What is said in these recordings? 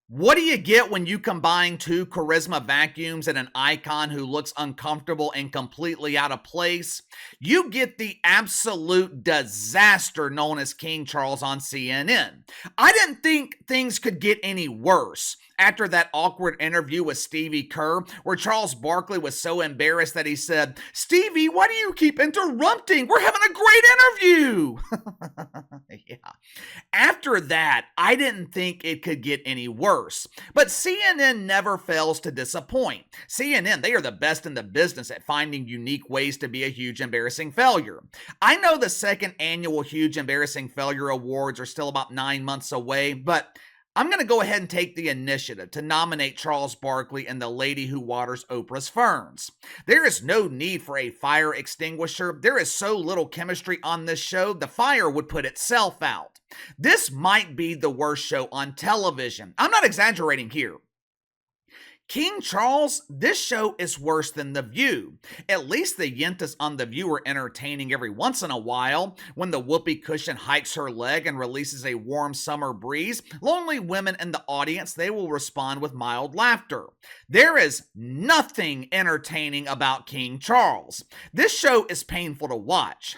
What do you get when you combine two charisma vacuums and an icon who looks uncomfortable and completely out of place? You get the absolute disaster known as King Charles on CNN. I didn't think things could get any worse after that awkward interview with Stevie Kerr, where Charles Barkley was so embarrassed that he said, "Stevie, why do you keep interrupting? We're having a great interview." Yeah. After that, I didn't think it could get any worse. But CNN never fails to disappoint. CNN, they are the best in the business at finding unique ways to be a huge embarrassing failure. I know the second annual Huge Embarrassing Failure Awards are still about 9 months away, but I'm going to go ahead and take the initiative to nominate Charles Barkley and the lady who waters Oprah's ferns. There is no need for a fire extinguisher. There is so little chemistry on this show, the fire would put itself out. This might be the worst show on television. I'm not exaggerating here. King Charles, this show is worse than The View. At least the yentas on The View are entertaining every once in a while. When the whoopee cushion hikes her leg and releases a warm summer breeze, lonely women in the audience, they will respond with mild laughter. There is nothing entertaining about King Charles. This show is painful to watch.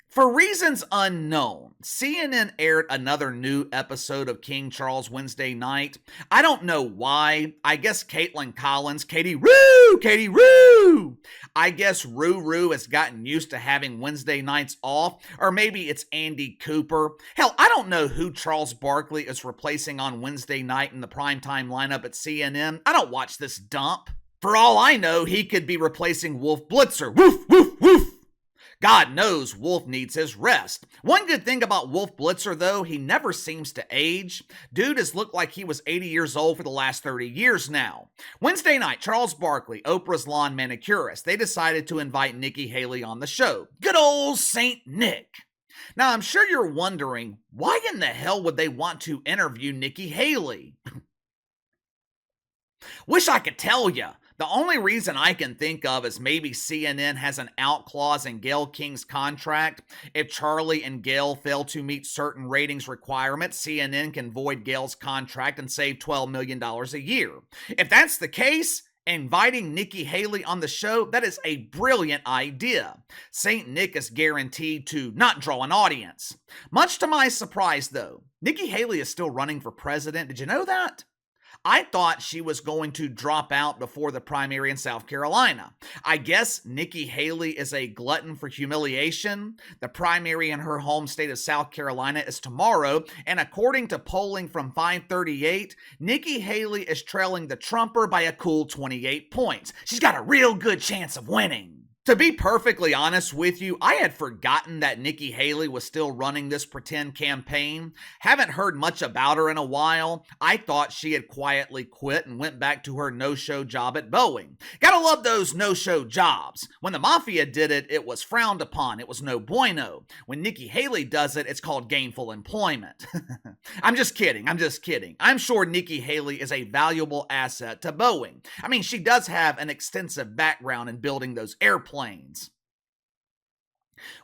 For reasons unknown, CNN aired another new episode of King Charles Wednesday night. I don't know why. I guess Caitlin Collins, Katie Roo! I guess Roo has gotten used to having Wednesday nights off, or maybe it's Andy Cooper. Hell, I don't know who Charles Barkley is replacing on Wednesday night in the primetime lineup at CNN. I don't watch this dump. For all I know, he could be replacing Wolf Blitzer. Woof, woof, woof! God knows Wolf needs his rest. One good thing about Wolf Blitzer, though, he never seems to age. Dude has looked like he was 80 years old for the last 30 years now. Wednesday night, Charles Barkley, Oprah's lawn manicurist, they decided to invite Nikki Haley on the show. Good old Saint Nick. Now, I'm sure you're wondering, why in the hell would they want to interview Nikki Haley? Wish I could tell you. The only reason I can think of is maybe CNN has an out clause in Gayle King's contract. If Charlie and Gayle fail to meet certain ratings requirements, CNN can void Gayle's contract and save $12 million a year. If that's the case, inviting Nikki Haley on the show, that is a brilliant idea. St. Nick is guaranteed to not draw an audience. Much to my surprise, though, Nikki Haley is still running for president. Did you know that? I thought she was going to drop out before the primary in South Carolina. I guess Nikki Haley is a glutton for humiliation. The primary in her home state of South Carolina is tomorrow, and according to polling from 538, Nikki Haley is trailing the Trumper by a cool 28 points. She's got a real good chance of winning. To be perfectly honest with you, I had forgotten that Nikki Haley was still running this pretend campaign. Haven't heard much about her in a while. I thought she had quietly quit and went back to her no-show job at Boeing. Gotta love those no-show jobs. When the mafia did it, it was frowned upon. It was no bueno. When Nikki Haley does it, it's called gainful employment. I'm just kidding. I'm sure Nikki Haley is a valuable asset to Boeing. I mean, she does have an extensive background in building those airplanes.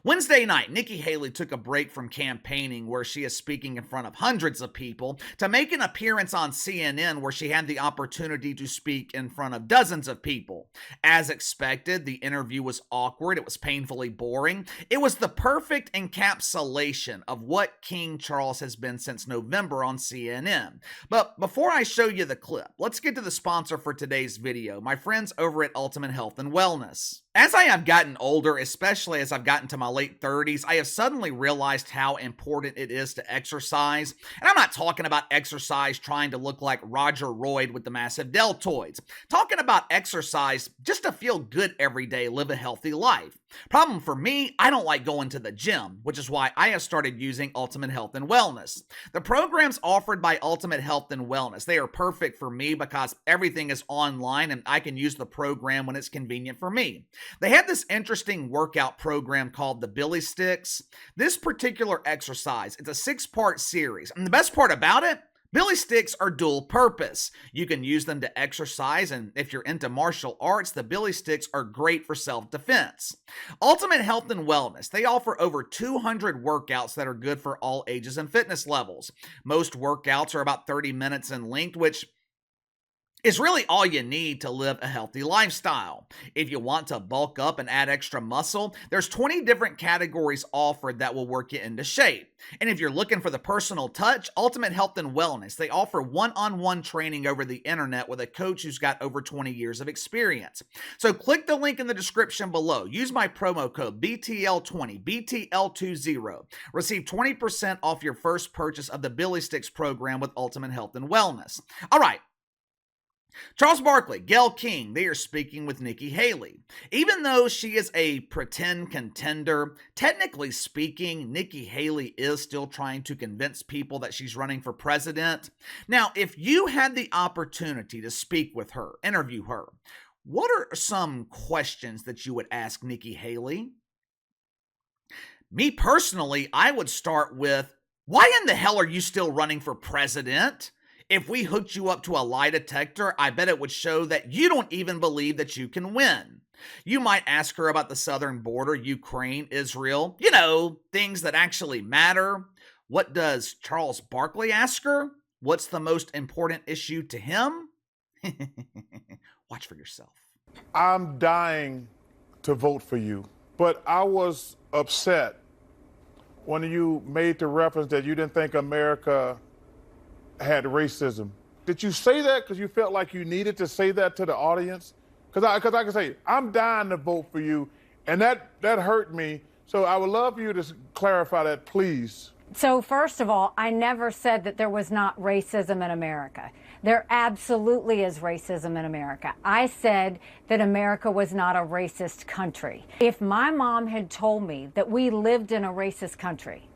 Wednesday night, Nikki Haley took a break from campaigning, where she is speaking in front of hundreds of people, to make an appearance on CNN, where she had the opportunity to speak in front of dozens of people. As expected, the interview was awkward. It was painfully boring. It was the perfect encapsulation of what King Charles has been since November on CNN. But before I show you the clip, let's get to the sponsor for today's video, my friends over at Ultimate Health and Wellness. As I have gotten older, especially as I've gotten to my late 30s, I have suddenly realized how important it is to exercise. And I'm not talking about exercise trying to look like Roger Royd with the massive deltoids. Talking about exercise just to feel good every day, live a healthy life. Problem for me, I don't like going to the gym, which is why I have started using Ultimate Health and Wellness. The programs offered by Ultimate Health and Wellness, they are perfect for me because everything is online and I can use the program when it's convenient for me. They have this interesting workout program called the Billy Sticks. This particular exercise, it's a 6-part series. And the best part about it, Billy sticks are dual purpose. You can use them to exercise, and if you're into martial arts, the billy sticks are great for self-defense. Ultimate Health and Wellness. They offer over 200 workouts that are good for all ages and fitness levels. Most workouts are about 30 minutes in length, which is really all you need to live a healthy lifestyle. If you want to bulk up and add extra muscle, there's 20 different categories offered that will work you into shape. And if you're looking for the personal touch, Ultimate Health and Wellness, they offer one-on-one training over the internet with a coach who's got over 20 years of experience. So click the link in the description below. Use my promo code BTL20, BTL20. Receive 20% off your first purchase of the Billy Sticks program with Ultimate Health and Wellness. All right. Charles Barkley, Gayle King, they are speaking with Nikki Haley. Even though she is a pretend contender, technically speaking, Nikki Haley is still trying to convince people that she's running for president. Now, if you had the opportunity to speak with her, interview her, what are some questions that you would ask Nikki Haley? Me personally, I would start with, why in the hell are you still running for president? If we hooked you up to a lie detector, I bet it would show that you don't even believe that you can win. You might ask her about the southern border, Ukraine, Israel, things that actually matter. What does Charles Barkley ask her? What's the most important issue to him? Watch for yourself. I'm dying to vote for you, but I was upset when you made the reference that you didn't think America had racism. Did you say that because you felt like you needed to say that to the audience? Because I can say, I'm dying to vote for you, and that hurt me. So I would love for you to clarify that, please. So first of all, I never said that there was not racism in America. There absolutely is racism in America. I said that America was not a racist country. If my mom had told me that we lived in a racist country,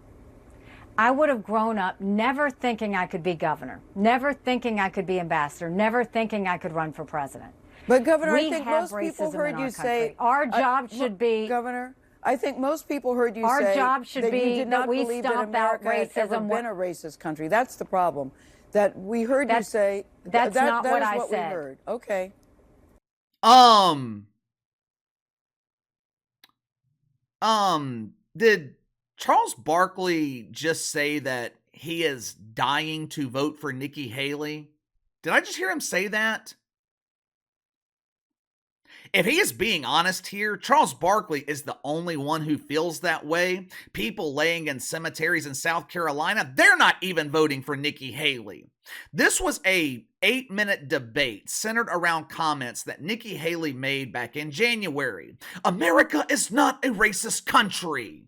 I would have grown up never thinking I could be governor, never thinking I could be ambassador, never thinking I could run for president. But Governor, we I think have most people heard you say our job should be, Governor, I think most people heard you our say job should that be you did not that we believe that stomp out America had ever racism. been a racist country. That's the problem. That we heard you say. That's not what I said. We heard. Okay. Did Charles Barkley just say that he is dying to vote for Nikki Haley? Did I just hear him say that? If he is being honest here, Charles Barkley is the only one who feels that way. People laying in cemeteries in South Carolina, they're not even voting for Nikki Haley. This was a 8-minute debate centered around comments that Nikki Haley made back in January. America is not a racist country.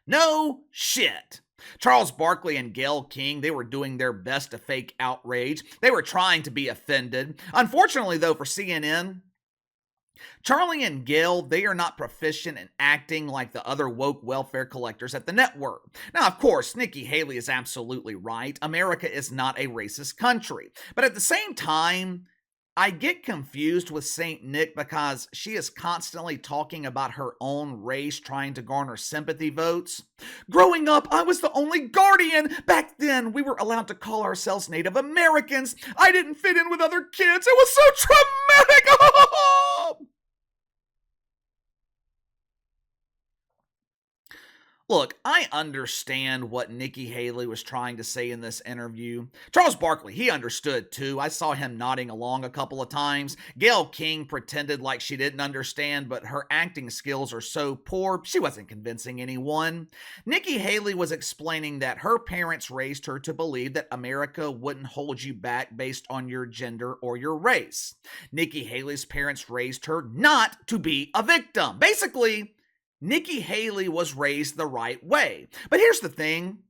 No shit. Charles Barkley and Gayle King, they were doing their best to fake outrage. They were trying to be offended. Unfortunately, though, for CNN, Charlie and Gayle, they are not proficient in acting like the other woke welfare collectors at the network. Now, of course, Nikki Haley is absolutely right. America is not a racist country. But at the same time, I get confused with St. Nick because she is constantly talking about her own race, trying to garner sympathy votes. Growing up, I was the only guardian. Back then, we were allowed to call ourselves Native Americans. I didn't fit in with other kids. It was so traumatic. Look, I understand what Nikki Haley was trying to say in this interview. Charles Barkley, he understood too. I saw him nodding along a couple of times. Gayle King pretended like she didn't understand, but her acting skills are so poor, she wasn't convincing anyone. Nikki Haley was explaining that her parents raised her to believe that America wouldn't hold you back based on your gender or your race. Nikki Haley's parents raised her not to be a victim. Basically, Nikki Haley was raised the right way. But here's the thing.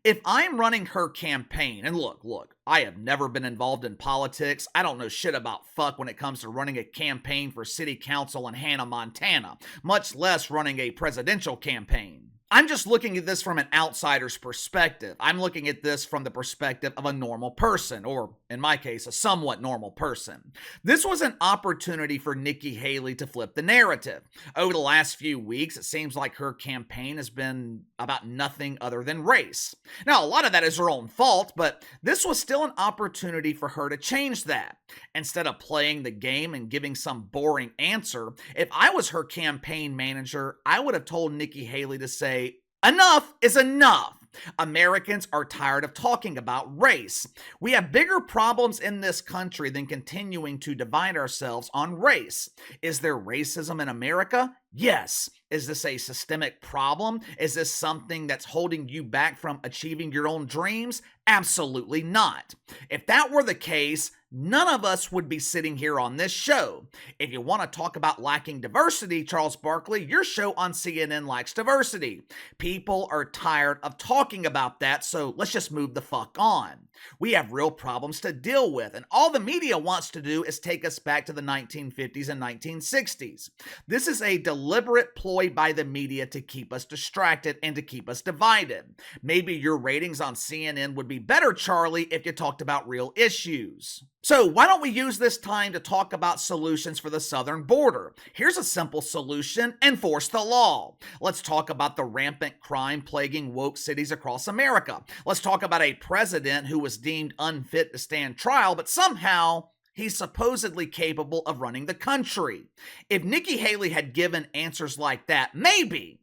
If I'm running her campaign, and look, I have never been involved in politics. I don't know shit about fuck when it comes to running a campaign for city council in Hannah, Montana, much less running a presidential campaign. I'm just looking at this from an outsider's perspective. I'm looking at this from the perspective of a normal person, or in my case, a somewhat normal person. This was an opportunity for Nikki Haley to flip the narrative. Over the last few weeks, it seems like her campaign has been about nothing other than race. Now, a lot of that is her own fault, but this was still an opportunity for her to change that. Instead of playing the game and giving some boring answer, if I was her campaign manager, I would have told Nikki Haley to say, enough is enough. Americans are tired of talking about race. We have bigger problems in this country than continuing to divide ourselves on race. Is there racism in America? Yes. Is this a systemic problem? Is this something that's holding you back from achieving your own dreams? Absolutely not. If that were the case, none of us would be sitting here on this show. If you want to talk about lacking diversity, Charles Barkley, your show on CNN lacks diversity. People are tired of talking about that, so let's just move the fuck on. We have real problems to deal with, and all the media wants to do is take us back to the 1950s and 1960s. This is a deliberate ploy by the media to keep us distracted and to keep us divided. Maybe your ratings on CNN would be better, Charlie, if you talked about real issues. So why don't we use this time to talk about solutions for the southern border? Here's a simple solution: enforce the law. Let's talk about the rampant crime plaguing woke cities across America. Let's talk about a president who was deemed unfit to stand trial, but somehow he's supposedly capable of running the country. If Nikki Haley had given answers like that, maybe,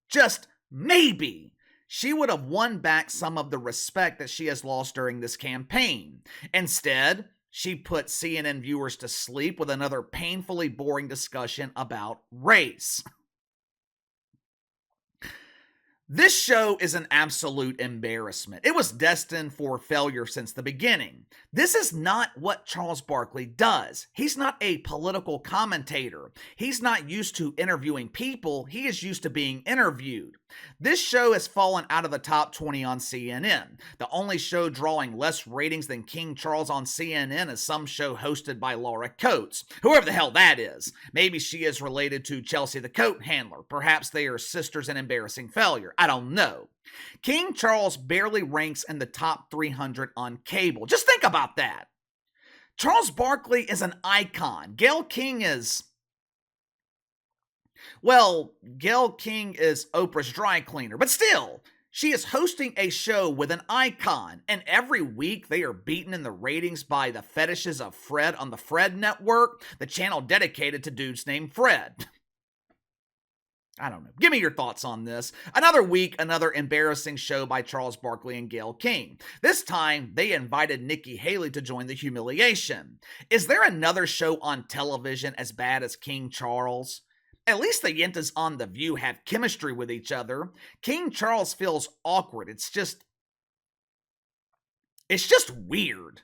just maybe, she would have won back some of the respect that she has lost during this campaign. Instead, she put CNN viewers to sleep with another painfully boring discussion about race. This show is an absolute embarrassment. It was destined for failure since the beginning. This is not what Charles Barkley does. He's not a political commentator. He's not used to interviewing people. He is used to being interviewed. This show has fallen out of the top 20 on CNN. The only show drawing less ratings than King Charles on CNN is some show hosted by Laura Coates, whoever the hell that is. Maybe she is related to Chelsea the Coat Handler. Perhaps they are sisters in embarrassing failure. I don't know. King Charles barely ranks in the top 300 on cable. Just think about that. Charles Barkley is an icon. Gayle King is... well, Gayle King is Oprah's dry cleaner, but still, she is hosting a show with an icon, and every week they are beaten in the ratings by the fetishes of Fred on the Fred Network, the channel dedicated to dudes named Fred. I don't know. Give me your thoughts on this. Another week, another embarrassing show by Charles Barkley and Gayle King. This time, they invited Nikki Haley to join the humiliation. Is there another show on television as bad as King Charles? At least the Yentas on The View have chemistry with each other. King Charles feels awkward. It's just weird.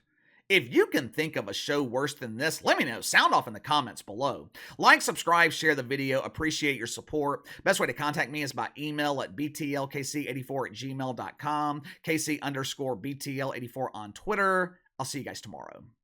If you can think of a show worse than this, let me know. Sound off in the comments below. Like, subscribe, share the video. Appreciate your support. Best way to contact me is by email at btlkc84@gmail.com, KC_BTL84 on Twitter. I'll see you guys tomorrow.